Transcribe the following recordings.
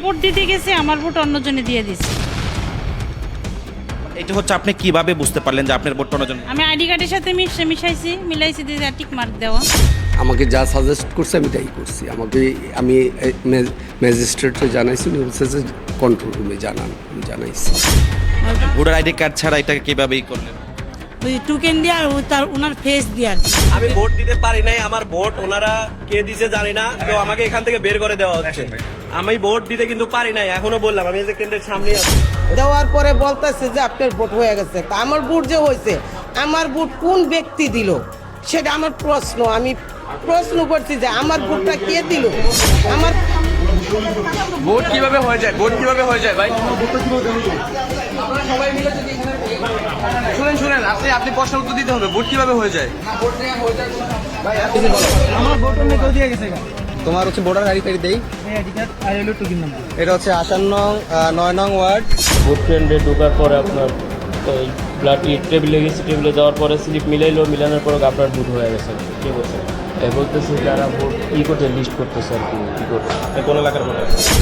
Vote দিতে গেছে, আমার ভোট অন্যজনে দিয়ে দিছে। এটা হচ্ছে আপনি কিভাবে বুঝতে পারলেন যে আপনার ভোটটা অন্যজন? আমি আইডি কার্ডের সাথে মিশাইছি, মিলাইছি দিয়ে টিক মার্ক দেওয়া। আমাকে যা সাজেস্ট করছে আমি তাই করছি। আমি ম্যাজিস্ট্রেটে জানাইছি, উনি বলছে যে কন্ট্রোল রুমে জানান, আমি জানাইছি। ভোটার আইডি কার্ড ছাড়া এটাকে কিভাবে করলেন? ওই টোকেন দিয়ে আর তার ওনার ফেস দিয়ে। আমি ভোট দিতে পারি নাই, আমার ভোট ওনারা কে দিছে জানি না, তো আমাকে এখান থেকে বের করে দেওয়া হচ্ছে। আমি ভোট দিতে কিন্তু পারি নাই, এখনো বললাম আমি এই যে কেন্দ্রের সামনে আছি। দেওয়ার পরে বলতেছে যে আপনার ভোট হয়ে গেছে। তা আমার ভোট যে হয়েছে, আমার ভোট কোন ব্যক্তি দিল সেটা আমার প্রশ্ন। আমি প্রশ্ন করছি যে আমার ভোটটা কে দিল। আমার ভোট কিভাবে হয়ে যায়? ভোট কিভাবে হয়ে যায় ভাই? শুনেন আপনি প্রশ্ন উত্তর দিতে হবে। ভোট কিভাবে হয়ে যায়? আমার ভোট অন্য কেউ দিয়ে গেছে। তোমার হচ্ছে ভোটার আইডি কার্ড দেই, আইডি কার্ড আর হলো টোকেন নাম্বার। এটা হচ্ছে 9 নং ওয়ার্ড। ভোট কেন্দ্রে ঢোকার পরে আপনার ব্লাড টেবিলে গেছে, টেবিলে যাওয়ার পরে স্লিপ মিলানোর পরে আপনার ভোট হয়ে গেছে। ঠিক আছে, বলতেছে যারা ভোট করতে লিস্ট করতেছে আর কি করছে কোন এলাকার ভোট।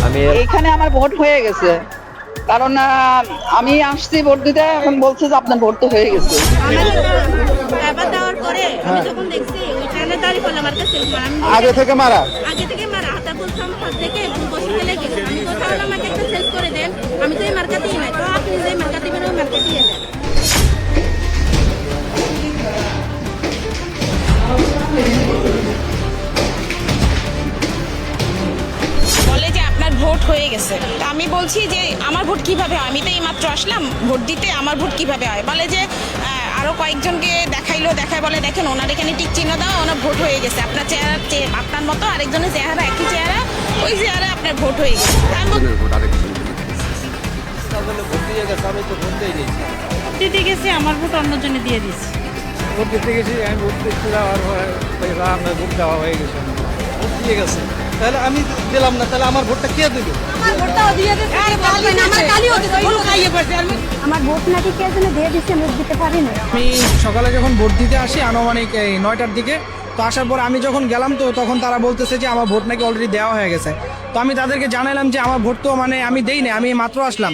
আমি এখানে আমার ভোট হয়ে গেছে, কারণ আমি আসছি ভোট দিতে, এখন বলছে যে আপনার ভোট তো হয়ে গেছে। দেওয়ার পরে আমি যখন দেখছি ওইখানে দাঁড়িয়ে পড়লাম, আমার কাছে আগে থেকে মারা হাতা বলছিলাম হাত থেকে বসে গেলে গেছে। আমি কোথাও আমাকে একটা সেলস করে দেন, আমি তো এই মার্কাতেই নাই, তো আপনি যে মার্কা দিবেন ওই মার্কা দিয়ে দেন। বলে যে আপনার ভোট হয়ে গেছে। তা আমি বলছি যে আমার ভোট কিভাবে হয়, আমি তো এইমাত্র আসলাম ভোট দিতে, আমার ভোট কিভাবে হয়। বলে যে আরো কয়েকজনকে দেখায় বলে দেখেন ওনার এখানে টিক চিহ্ন দাও, ওনার ভোট হয়ে গেছে। আপনার চেহারা আপনার মতো আরেকজনের চেহারা একই চেহারা, ওই চেহারা আপনার ভোট হয়ে গেছে। দিতে গেছে, আমার ভোট অন্যজনে দিয়ে দিছে। ভোট দিতে গেছি, আমি ভোট দিতে যাওয়ার পরে আপনার ভোট দেওয়া হয়ে গেছে, ভোট দিয়ে গেছে। তাহলে আমি দিলাম না, তাহলে আমার ভোটটা কে দিল? আমার ভোটটাও দিয়ে দিছে, আমার কালিও দিছে, কোনো খাইয়ে পড়ছে। আমার ভোট নাকি কে যেন দিয়ে দিচ্ছে, ভোট দিতে পারি না। আমি সকালে যখন ভোট দিতে আসি আনুমানিক 9টার দিকে, তো আসার পর আমি যখন গেলাম তো তখন তারা বলতেছে যে আমার ভোট নাকি অলরেডি দেওয়া হয়ে গেছে। তো আমি তাদেরকে জানালাম যে আমার ভোট তো মানে আমি দেই না, আমি মাত্র আসলাম।